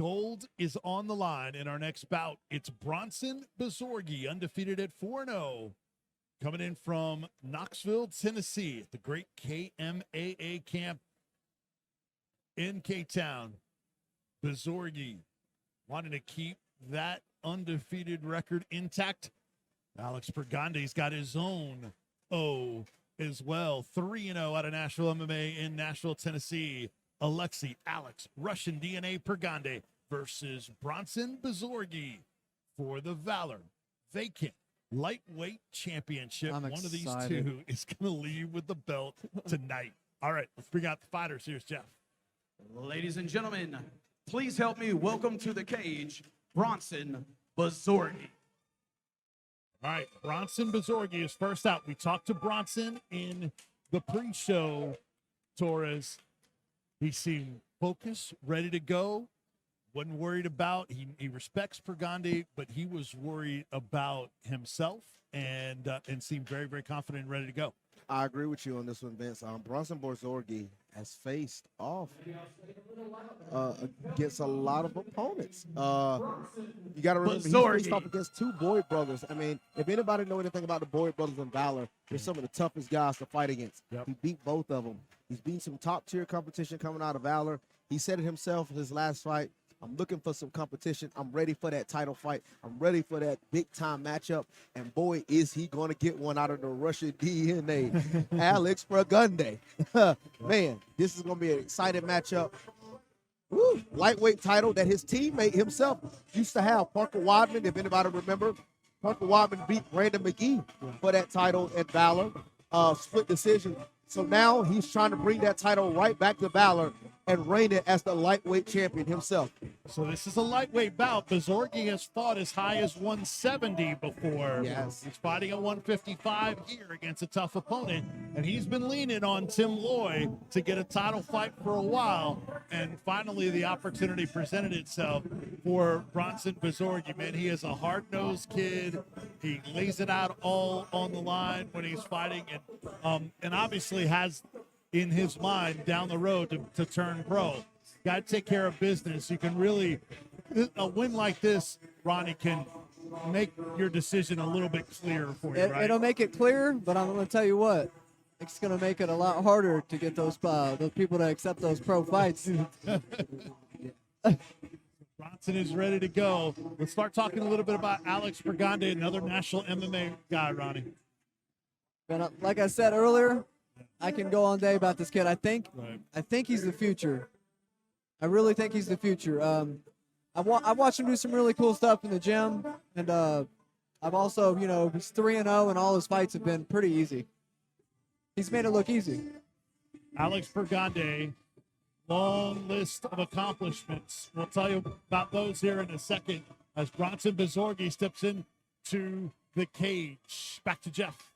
Gold is on the line in our next bout. It's Bronson Bzorgi, undefeated at 4-0, coming in from Knoxville, Tennessee, at the great KMAA camp in K-Town. Bzorgi wanting to keep that undefeated record intact. Alex Pergande's got his own O as well. 3-0 out of Nashville MMA in Nashville, Tennessee. Alex Russian DNA Pergande versus Bronson Bzorgi for the Valor vacant lightweight championship. I'm One of these excited. two is going to leave with the belt tonight. All right, let's bring out the fighters. Here's Jeff. Ladies and gentlemen, please help me welcome to the cage, Bronson Bzorgi. All right, Bronson Bzorgi is first out. We talked to Bronson in the pre-show, Torres. He seemed focused, ready to go. Wasn't worried about, he respects Pergande, but he was worried about himself and seemed very, very confident and ready to go. I agree with you on this one, Vince. Bronson Bzorgi has faced off against a lot of opponents. You got to remember, he's faced off against two Boyd brothers. I mean, if anybody know anything about the Boyd brothers in Valor, they're some of the toughest guys to fight against. Yep. He beat both of them. He's beaten some top-tier competition coming out of Valor. He said it himself in his last fight. I'm looking for some competition. I'm ready for that title fight. I'm ready for that big-time matchup. And, boy, is he going to get one out of the Russian DNA. Alex Pergande. Man, this is going to be an exciting matchup. Woo. Lightweight title that his teammate himself used to have. Parker Wadman, if anybody remember. Parker Wadman beat Brandon McGee for that title at Valor. Split decision. So now he's trying to bring that title right back to Valor and reign it as the lightweight champion himself. So this is a lightweight bout. Bzorgi has fought as high as 170 before. Yes. He's fighting at 155 here against a tough opponent, and he's been leaning on Tim Loy to get a title fight for a while, and finally the opportunity presented itself for Bronson Bzorgi. Man, he is a hard-nosed kid. He lays it out all on the line when he's fighting, and obviously has in his mind down the road to turn pro. Got to take care of business. You can really, a win like this, Ronnie, can make your decision a little bit clearer for you, right? It'll make it clear, but I'm going to tell you what, it's going to make it a lot harder to get those people to accept those pro fights. Bronson is ready to go. Let's start talking a little bit about Alex Pergande, another national MMA guy, Ronnie. But like I said earlier, I can go all day about this kid. I think he's the future. I really think he's the future. I watched him do some really cool stuff in the gym, and I've also, he's 3-0, and all his fights have been pretty easy. He's made it look easy. Alex Pergande, long list of accomplishments. We'll tell you about those here in a second as Bronson Bzorgi steps into the cage. Back to Jeff.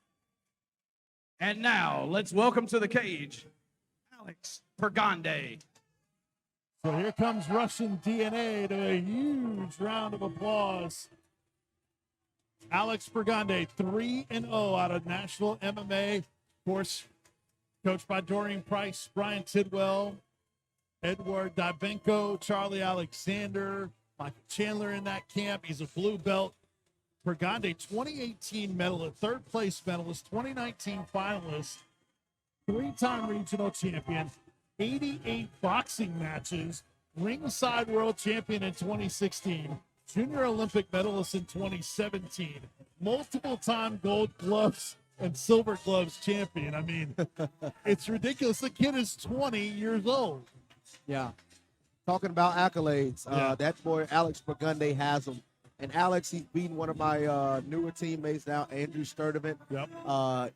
And now, let's welcome to the cage, Alex Pergande. So here comes Russian DNA to a huge round of applause. Alex Pergande, 3-0 out of Nashville MMA. Of course, coached by Dorian Price, Brian Tidwell, Edward Dybenko, Charlie Alexander, Michael Chandler in that camp. He's a blue belt. Pergande, 2018 medalist, third place medalist, 2019 finalist, three-time regional champion, 88 boxing matches, ringside world champion in 2016, junior Olympic medalist in 2017, multiple-time gold gloves and silver gloves champion. I mean, it's ridiculous. The kid is 20 years old. Yeah. Talking about accolades, that boy Alex Pergande has them. And Alex, he's beaten one of my newer teammates now, Andrew Sturdivant. Yep.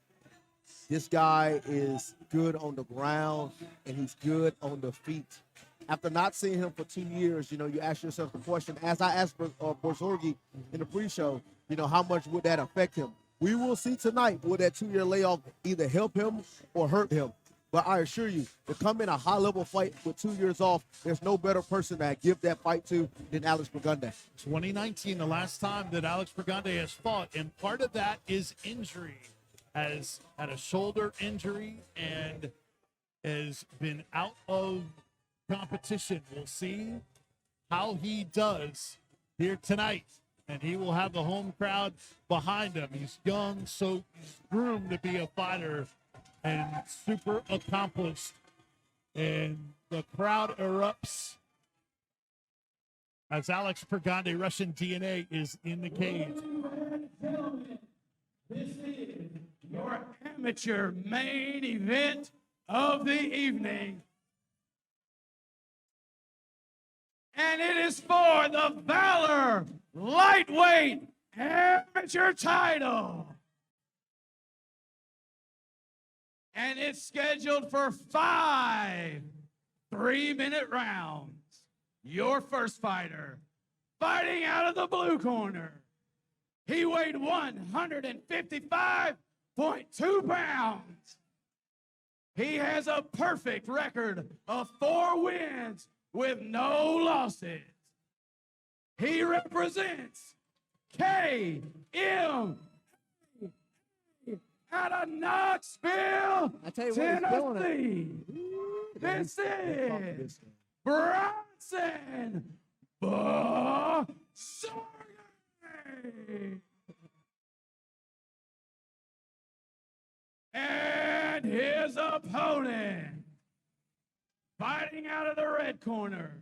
This guy is good on the ground, and he's good on the feet. After not seeing him for 2 years, you ask yourself the question, as I asked Bzorgi in the pre-show, how much would that affect him? We will see tonight, will that 2-year layoff either help him or hurt him? But I assure you, to come in a high-level fight with 2 years off, there's no better person to give that fight to than Alex Pergande. 2019, the last time that Alex Pergande has fought, and part of that is injury. Has had a shoulder injury and has been out of competition. We'll see how he does here tonight. And he will have the home crowd behind him. He's young, so he's groomed to be a fighter and super accomplished. And the crowd erupts as Alex Pergande, Russian DNA, is in the cage. This is your amateur main event of the evening. And it is for the Valor lightweight amateur title. And it's scheduled for 5 3-minute rounds. Your first fighter, fighting out of the blue corner. He weighed 155.2 pounds. He has a perfect record of 4 wins with no losses. He represents KMAA out of Knoxville, I tell you what, he's feeling it. Tennessee. This is Bronson Bzorgi. And his opponent, fighting out of the red corner.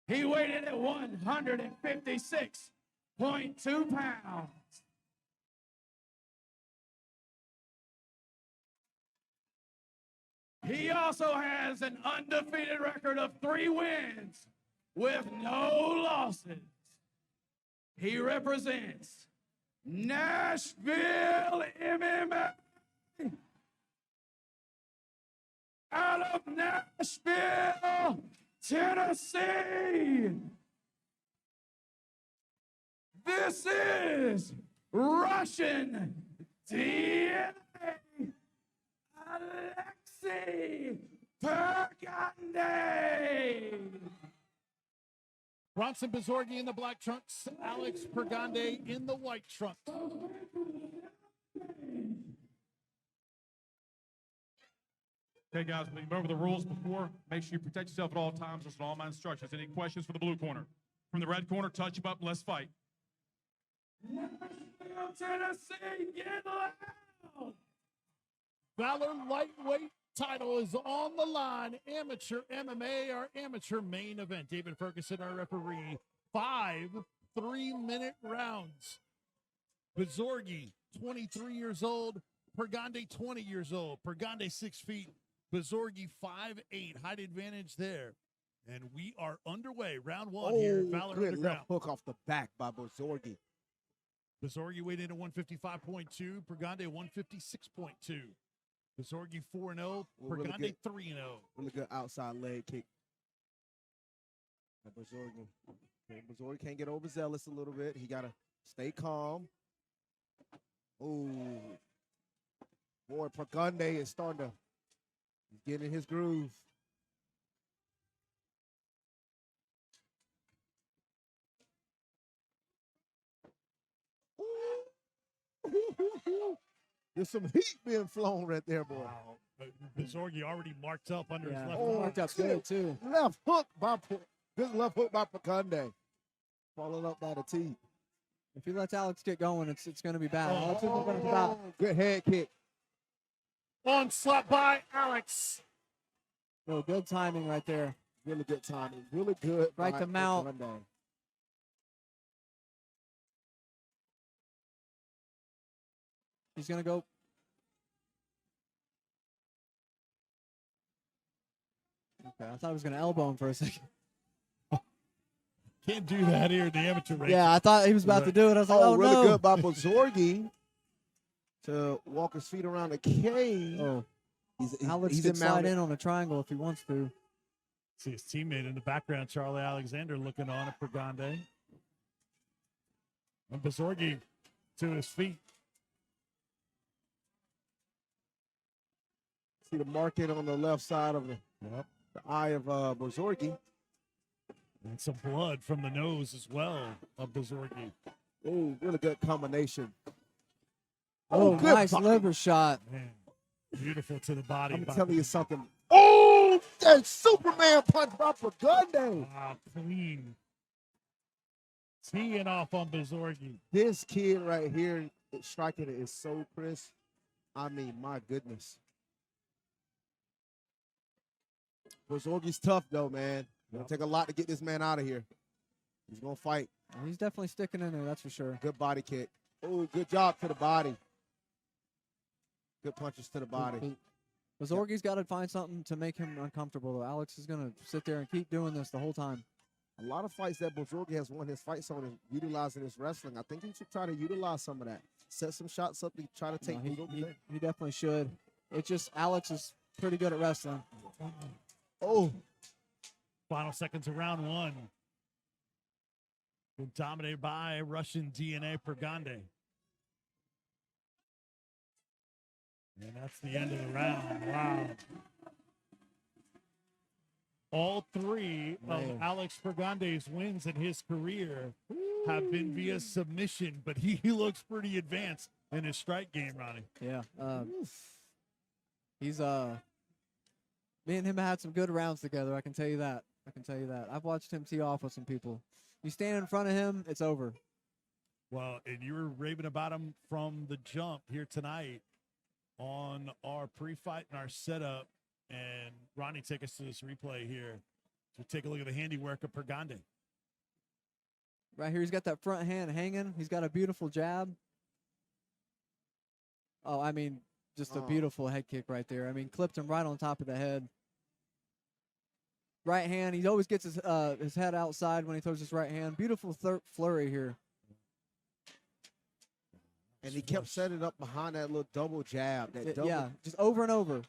He weighed in at 156.2 pounds. He also has an undefeated record of 3 wins with no losses. He represents Nashville MMA out of Nashville, Tennessee. This is Russian DNA. Pergande. Bronson Bzorgi in the black trunks, Alex Pergande in the white trunks. Okay, guys, remember the rules before. Make sure you protect yourself at all times. Listen to all my instructions. Any questions for the blue corner? From the red corner, touch him up, let's fight. Nashville, Tennessee, get loud. Valor lightweight title is on the line. Amateur MMA, our amateur main event. David Ferguson, our referee. 5 3-minute rounds. Bzorgi, 23 years old. Pergande, 20 years old. Pergande, 6 feet. Bzorgi, 5'8". Height advantage there. And we are underway. Round 1 here. Valor good Underground. left hook off the back by Bzorgi. Bzorgi weighed in at 155.2. Pergande, 156.2. Bzorgi 4-0. Pergande 3-0. Really good outside leg kick. Bzorgi. Okay, Bzorgi can't get overzealous a little bit. He got to stay calm. Oh. Boy, Pergande is starting to get in his groove. There's some heat being flown right there, boy. Wow. Bzorgi already marked up under his left Oh, marked up good, too. Good left hook by Pergande. Followed up by the T. If he lets Alex get going, it's going to be bad. Alex isn't going to stop. Good head kick. Onslaught by Alex. Oh, good timing right there. Really good timing. Really good. Right to mount. Pergande. He's going to go. Okay, I thought he was going to elbow him for a second. Can't do that here in the amateur range. Yeah, I thought he was about to do it. I was like, oh, really no. good by Bzorgi to walk his feet around the cage. Oh, Alex he's can slide mounted. in on a triangle if he wants to. See his teammate in the background, Charlie Alexander, looking on at Pergande. And Bzorgi to his feet. See the marking on the left side of the eye of Bzorgi. And some blood from the nose as well of Bzorgi. Oh, really good combination. Oh, good nice body. liver shot. Man, beautiful to the body. I'm by telling you something. Oh, that Superman punch by Pergande. Wow, clean. Teeing off on Bzorgi. This kid right here, striking it is so crisp. I mean, my goodness. Bzorgi's tough, though, man. It'll take a lot to get this man out of here. He's going to fight. He's definitely sticking in there, that's for sure. Good body kick. Oh, good job to the body. Good punches to the body. Bzorgi's got to find something to make him uncomfortable, though. Alex is going to sit there and keep doing this the whole time. A lot of fights that Bzorgi has won his fights on and utilizing his wrestling. I think he should try to utilize some of that. Set some shots up to try to take he definitely should. It's just Alex is pretty good at wrestling. Oh. Final seconds of round one. Been dominated by Russian DNA Pergande. And that's the end of the round. Wow. All three of Alex Pergande's wins in his career have been via submission, but he looks pretty advanced in his strike game, Ronnie. Yeah. He's me and him had some good rounds together, I can tell you that. I've watched him tee off with some people. You stand in front of him, it's over. Well, and you were raving about him from the jump here tonight on our pre-fight and our setup. And Ronnie, take us to this replay here to take a look at the handiwork of Pergande. Right here, he's got that front hand hanging. He's got a beautiful jab. Oh, I mean, just a beautiful head kick right there. I mean, clipped him right on top of the head. Right hand, he always gets his head outside when he throws his right hand. Beautiful flurry here. And he kept setting up behind that little double jab. Yeah, just over and over.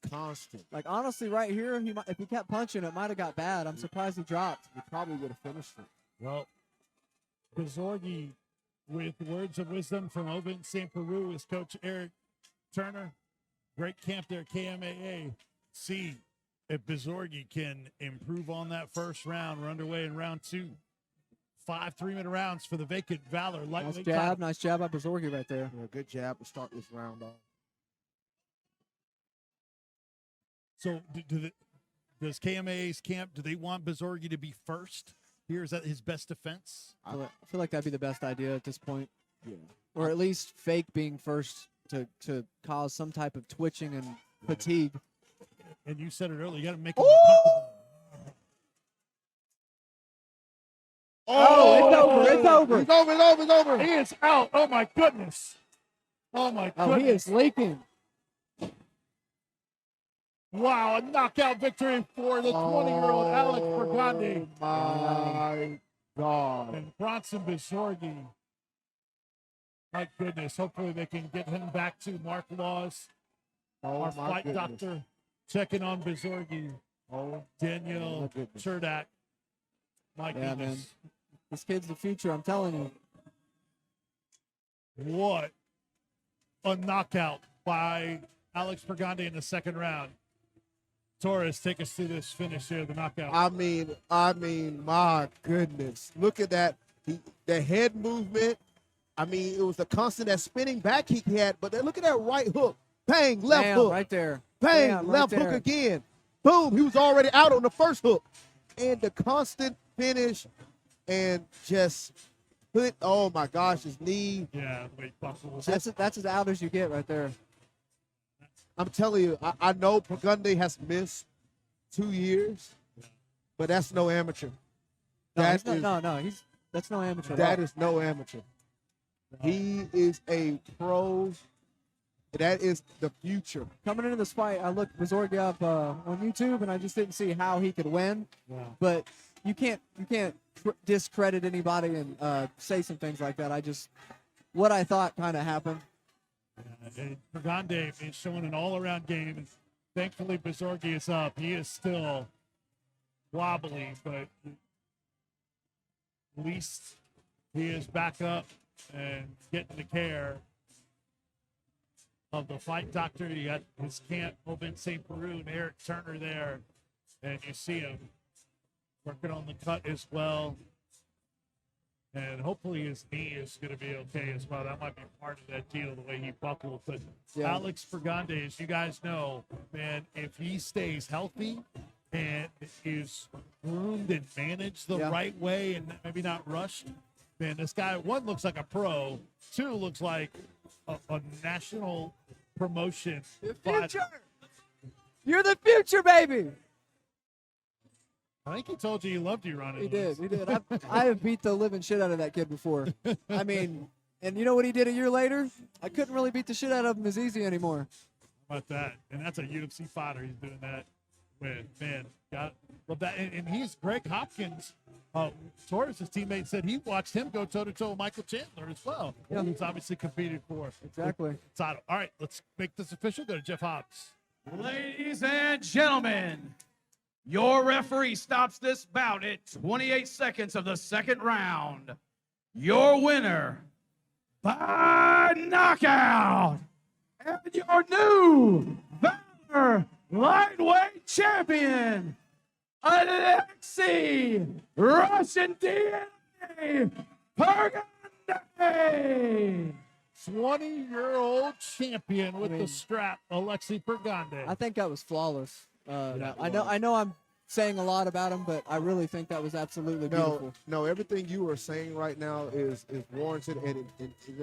Constant. Like, honestly, right here, if he kept punching, it might have got bad. I'm surprised he dropped. He probably would have finished it. Well, Bzorgi, with words of wisdom from over in St. Peru, is Coach Eric Turner. Great camp there at KMAA. See if Bzorgi can improve on that first round. We're underway in round two. 5 3-minute rounds for the vacant Valor lightweight title. Nice jab by Bzorgi right there. Yeah, good jab to start this round off. So does KMAA's camp, do they want Bzorgi to be first here? Is that his best defense? I feel like that'd be the best idea at this point. Yeah. Or at least fake being first to cause some type of twitching and fatigue. And you said it earlier, you got to make him uncomfortable. Oh, it's over. It's over. He is out. Oh, my goodness. Oh, my goodness. Oh, he is leaking. Wow, a knockout victory for the 20-year-old Alex Pergande. My God. And Bronson Bzorgi. My goodness. Hopefully they can get him back to Mark Laws, our fight doctor, checking on Bzorgi. Danielle Cherdak. My goodness. Man. This kid's the future, I'm telling you. What a knockout by Alex Pergande in the second round. Torres, take us through this finish here, the knockout. I mean, my goodness. Look at that. The head movement. I mean, it was the constant, that spinning back kick he had, but then look at that right hook. Bang, left hook. Right there. Bang, left hook again. Boom, he was already out on the first hook. And the constant finish and just put, oh my gosh, his knee. Yeah, wait, buckle. That's as out as you get right there. I'm telling you, I know Pergande has missed 2 years, but that's no amateur. That's no amateur. That is no amateur. He is a pro. That is the future. Coming into this fight, I looked Bzorgi up on YouTube, and I just didn't see how he could win. Wow. But you can't discredit anybody and say some things like that. What I thought kind of happened. And Pergande is showing an all-around game. And thankfully, Bzorgi is up. He is still wobbly, but at least he is back up and getting the care of the fight doctor. You got his camp over in St. Peru and Eric Turner there, and you see him working on the cut as well. And hopefully his knee is going to be okay as well. That might be part of that deal, the way he buckled. But Yeah. Alex Pergande, as you guys know, man, if he stays healthy and is groomed and managed the Yeah. right way and maybe not rushed, man, this guy, one, looks like a pro. Two, looks like a national promotion. The fighter. future. You're the future, baby. I think he told you he loved you, Ronnie. He did. He did. I have beat the living shit out of that kid before. I mean, and you know what he did a year later? I couldn't really beat the shit out of him as easy anymore. How about that? And that's a UFC fighter he's doing that with. Man, love that. And he's Greg Hopkins. Torres, his teammate, said he watched him go toe-to-toe with Michael Chandler as well. Yeah. He's obviously competed for Exactly. the title. All right, let's make this official. Go to Jeff Hobbs. Ladies and gentlemen, your referee stops this bout at 28 seconds of the second round. Your winner by knockout and your new Valor lightweight champion, Alexei Russian DNA Pergande. 20-year-old champion with I the mean, strap, Alexei Pergande. I think that was flawless. Yeah, I know I'm saying a lot about him, but I really think that was absolutely beautiful. No, everything you are saying right now is warranted and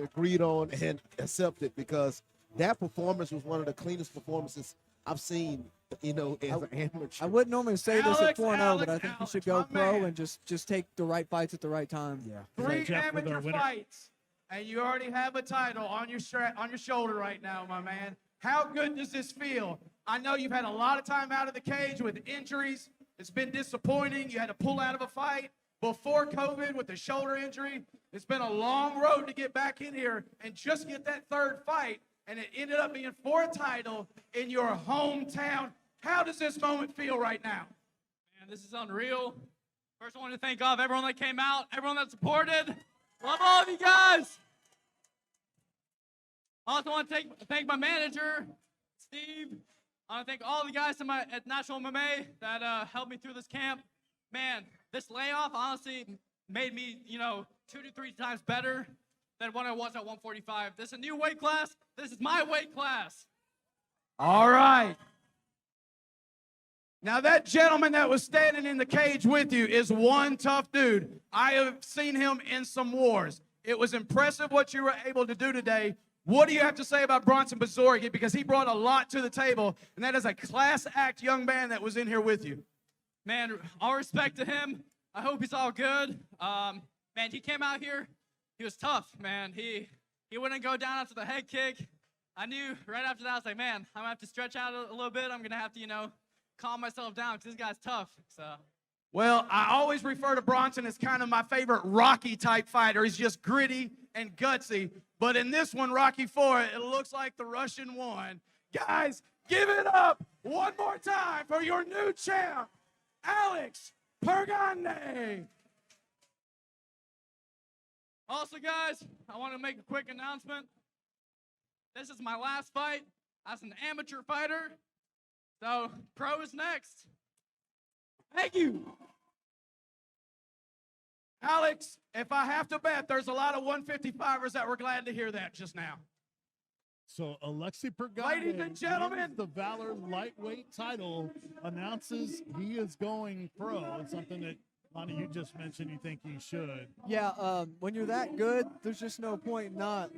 agreed on and accepted, because that performance was one of the cleanest performances I've seen, as an amateur. I wouldn't normally say this at Alex, 4-0, but I think he should go Alex, my pro man. and just take the right fights at the right time. Yeah. Three Jeff with our amateur winner. fights, and you already have a title on your on your shoulder right now, my man. How good does this feel? I know you've had a lot of time out of the cage with injuries. It's been disappointing. You had to pull out of a fight before COVID with the shoulder injury. It's been a long road to get back in here and just get that third fight, and it ended up being for a title in your hometown. How does this moment feel right now? Man, this is unreal. First, I want to thank everyone that came out, everyone that supported. Love all of you guys. I also want to thank my manager, Steve. I want to thank all the guys at National MMA that helped me through this camp. Man, this layoff honestly made me, 2 to 3 times better than what I was at 145. This is a new weight class. This is my weight class. All right. Now, that gentleman that was standing in the cage with you is one tough dude. I have seen him in some wars. It was impressive what you were able to do today. What do you have to say about Bronson Bzorgi? Because he brought a lot to the table, and that is a class act young man that was in here with you. Man, all respect to him. I hope he's all good. Man, he came out here. He was tough, man. He wouldn't go down after the head kick. I knew right after that, I was like, man, I'm going to have to stretch out a little bit. I'm going to have to, calm myself down because this guy's tough. So. Well, I always refer to Bronson as kind of my favorite Rocky-type fighter. He's just gritty and gutsy. But in this one, Rocky IV, it looks like the Russian won. Guys, give it up one more time for your new champ, Alex Pergande. Also, guys, I want to make a quick announcement. This is my last fight as an amateur fighter. So, pro is next. Thank you. Alex, if I have to bet, there's a lot of 155ers that were glad to hear that just now. So Alexei Pergande, Ladies and gentlemen, wins the Valor lightweight title, announces he is going pro. It's something that, Lonnie, you just mentioned you think he should. Yeah, when you're that good, there's just no point not.